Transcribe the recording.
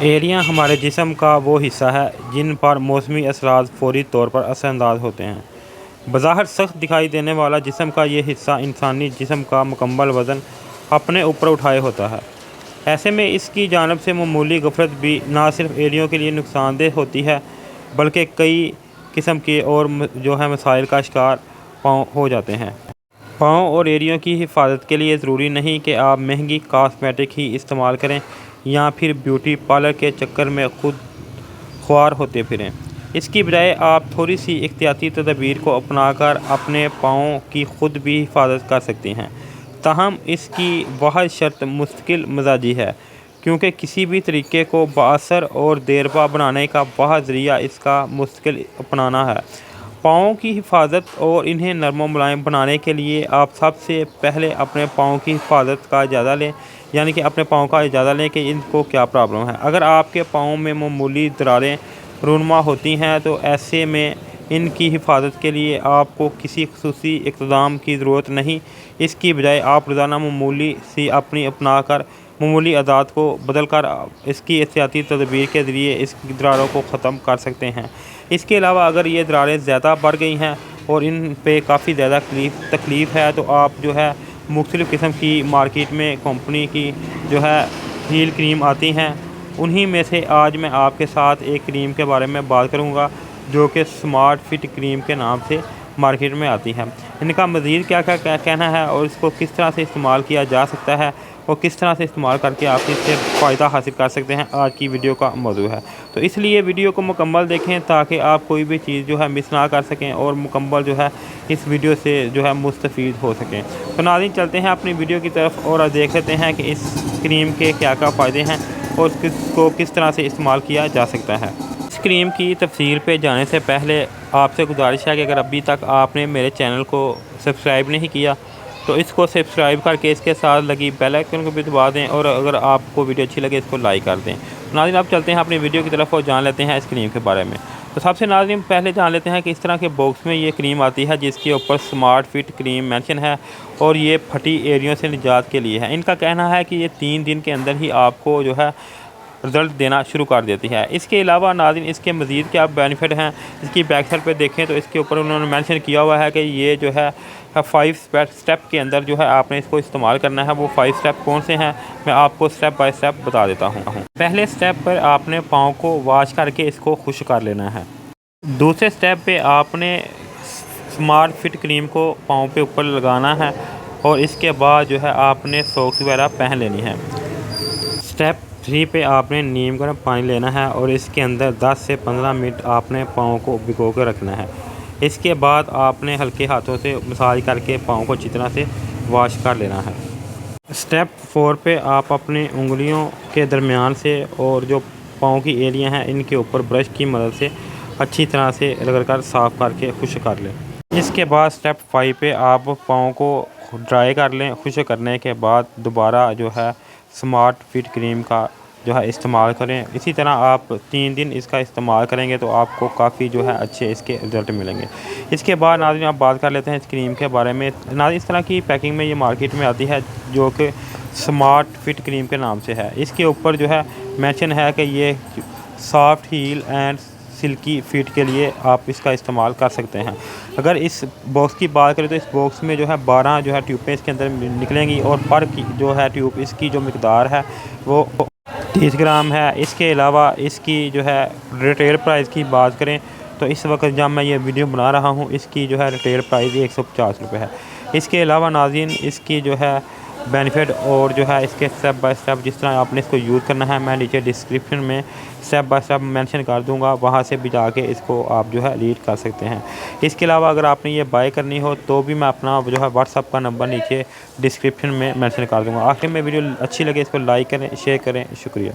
एड़ियाँ हमारे जिस्म का वो हिस्सा है जिन पर मौसमी असरात फ़ौरी तौर पर असरअंदाज होते हैं। बज़ाहिर सख्त दिखाई देने वाला जिस्म का ये हिस्सा इंसानी जिस्म का मुकम्मल वज़न अपने ऊपर उठाए होता है। ऐसे में इसकी जानिब से मामूली गफलत भी न सिर्फ एड़ियों के लिए नुकसानदेह होती है बल्कि कई किस्म के और जो है मसाइल का शिकार पाँव हो जाते हैं। पाँव और एड़ियों की हिफाजत के लिए ज़रूरी नहीं कि आप महंगी कॉस्मेटिक ही इस्तेमाल करें या फिर ब्यूटी पार्लर के चक्कर में खुद ख्वार होते फिरें। इसकी बजाय आप थोड़ी सी एहतियाती तदबीर को अपनाकर अपने पाँव की खुद भी हिफाजत कर सकते हैं। ताहम इसकी वाहिद शर्त मुस्तकिल मिजाजी है, क्योंकि किसी भी तरीके को बाअसर और देरपा बनाने का वाहिद ज़रिया इसका मुस्तकिल अपनाना है। पाँव की हिफाजत और इन्हें नरम व मुलायम बनाने के लिए आप सबसे पहले अपने पाँव की हिफाजत का जायज़ा लें, यानी कि अपने पाँव का जायज़ा लें कि इनको क्या प्रॉब्लम है। अगर आपके पाँव में मामूली दरारें रूनुमा होती हैं तो ऐसे में इनकी हिफाजत के लिए आपको किसी ख़ुसूसी इक़्तिदाम की ज़रूरत नहीं। इसकी बजाय आप रोज़ाना मामूली सी अपनी अपना कर मामूली आदत को बदल कर इसकी एहतियाती तदबीर के ज़रिए इस दरारों को ख़त्म कर सकते हैं। इसके अलावा अगर ये दरारें ज़्यादा बढ़ गई हैं और इन पे काफ़ी ज़्यादा तकलीफ़ है तो आप जो है मुख्तलिफ़ किस्म की मार्केट में कंपनी की जो है हील क्रीम आती हैं, उन्हीं में से आज मैं आपके साथ एक क्रीम के बारे में बात करूंगा जो कि स्मार्ट फिट क्रीम के नाम से मार्केट में आती है। इनका मज़ीद क्या क्या कहना है और इसको किस तरह से इस्तेमाल किया जा सकता है और किस तरह से इस्तेमाल करके आप इससे फ़ायदा हासिल कर सकते हैं, आज की वीडियो का मौजू है। तो इसलिए वीडियो को मुकम्मल देखें ताकि आप कोई भी चीज़ जो है मिस ना कर सकें और मुकम्मल जो है इस वीडियो से जो है मुस्तफ़ीद हो सकें। तो नाज़रीन, चलते हैं अपनी वीडियो की तरफ और देख लेते हैं कि इस क्रीम के क्या क्या फ़ायदे हैं और इसको किस तरह से इस्तेमाल किया जा सकता है। इस क्रीम की तफसील पे जाने से पहले आपसे गुजारिश है कि अगर अभी तक आपने मेरे चैनल को सब्सक्राइब नहीं किया तो इसको सब्सक्राइब करके इसके साथ लगी बेल आइकन को भी दबा दें और अगर आपको वीडियो अच्छी लगे इसको लाइक कर दें। नाज़रीन, आप चलते हैं अपनी वीडियो की तरफ और जान लेते हैं इस क्रीम के बारे में। तो सबसे नाज़रीन पहले जान लेते हैं कि इस तरह के बॉक्स में ये क्रीम आती है जिसके ऊपर स्मार्ट फिट क्रीम मेंशन है और ये फटी एड़ियों से निजात के लिए है। इनका कहना है कि ये 3 दिन के अंदर ही आपको जो है रिज़ल्ट देना शुरू कर देती है। इसके अलावा नाज़रीन इसके मज़ीद क्या बेनिफिट हैं, इसकी बैक साइड पे देखें तो इसके ऊपर उन्होंने मेंशन किया हुआ है कि ये जो है 5 स्टेप के अंदर जो है आपने इसको इस्तेमाल करना है। वो 5 स्टेप कौन से हैं मैं आपको स्टेप बाय स्टेप बता देता हूँ। पहले स्टेप पर आपने पाँव को वॉश करके इसको खुश्क कर लेना है। दूसरे स्टेप पे आपने स्मार्ट फिट क्रीम को पाँव पे ऊपर लगाना है और इसके बाद जो है आपने सॉक्स वगैरह पहन लेनी है। स्टेप 3 पे आपने नीम गर्म पानी लेना है और इसके अंदर 10 से 15 मिनट आपने पाँव को भिगो कर रखना है। इसके बाद आपने हल्के हाथों से मसाज करके पाँव को अच्छी तरह से वॉश कर लेना है। स्टेप 4 पे आप अपनी उंगलियों के दरमियान से और जो पाँव की एड़ियाँ हैं इनके ऊपर ब्रश की मदद से अच्छी तरह से रगड़ कर साफ़ करके खुश्क कर लें। इसके बाद स्टेप 5 पे आप पाँव को ड्राई कर लें। खुश्क करने के बाद दोबारा जो है स्मार्ट फिट क्रीम का जो है इस्तेमाल करें। इसी तरह आप 3 दिन इसका इस्तेमाल करेंगे तो आपको काफ़ी जो है अच्छे इसके रिज़ल्ट मिलेंगे। इसके बाद नाज़रीन आप बात कर लेते हैं इस क्रीम के बारे में। नाज़रीन इस तरह की पैकिंग में ये मार्केट में आती है जो कि स्मार्ट फिट क्रीम के नाम से है। इसके ऊपर जो है मेंशन है कि ये soft heel and silky feet के लिए आप इसका इस्तेमाल कर सकते हैं। अगर इस बॉक्स की बात करें तो इस बॉक्स में जो है 12 जो है ट्यूबें इसके अंदर निकलेंगी और पर जो है ट्यूब इसकी जो मिकदार है वो 30 ग्राम है। इसके अलावा इसकी जो है रिटेल प्राइस की बात करें तो इस वक्त जब मैं ये वीडियो बना रहा हूँ इसकी जो है रिटेल प्राइस 150 रुपये है। इसके अलावा नाज़रीन इसकी जो है बेनिफिट और जो है इसके स्टेप बाय स्टेप जिस तरह आपने इसको यूज़ करना है मैं नीचे डिस्क्रिप्शन में स्टेप बाय स्टेप मेंशन कर दूंगा, वहाँ से भी जाके इसको आप जो है रीड कर सकते हैं। इसके अलावा अगर आपने ये बाय करनी हो तो भी मैं अपना जो है व्हाट्सअप का नंबर नीचे डिस्क्रिप्शन में मेंशन कर दूंगा। आखिर में वीडियो अच्छी लगे इसको लाइक करें, शेयर करें। शुक्रिया।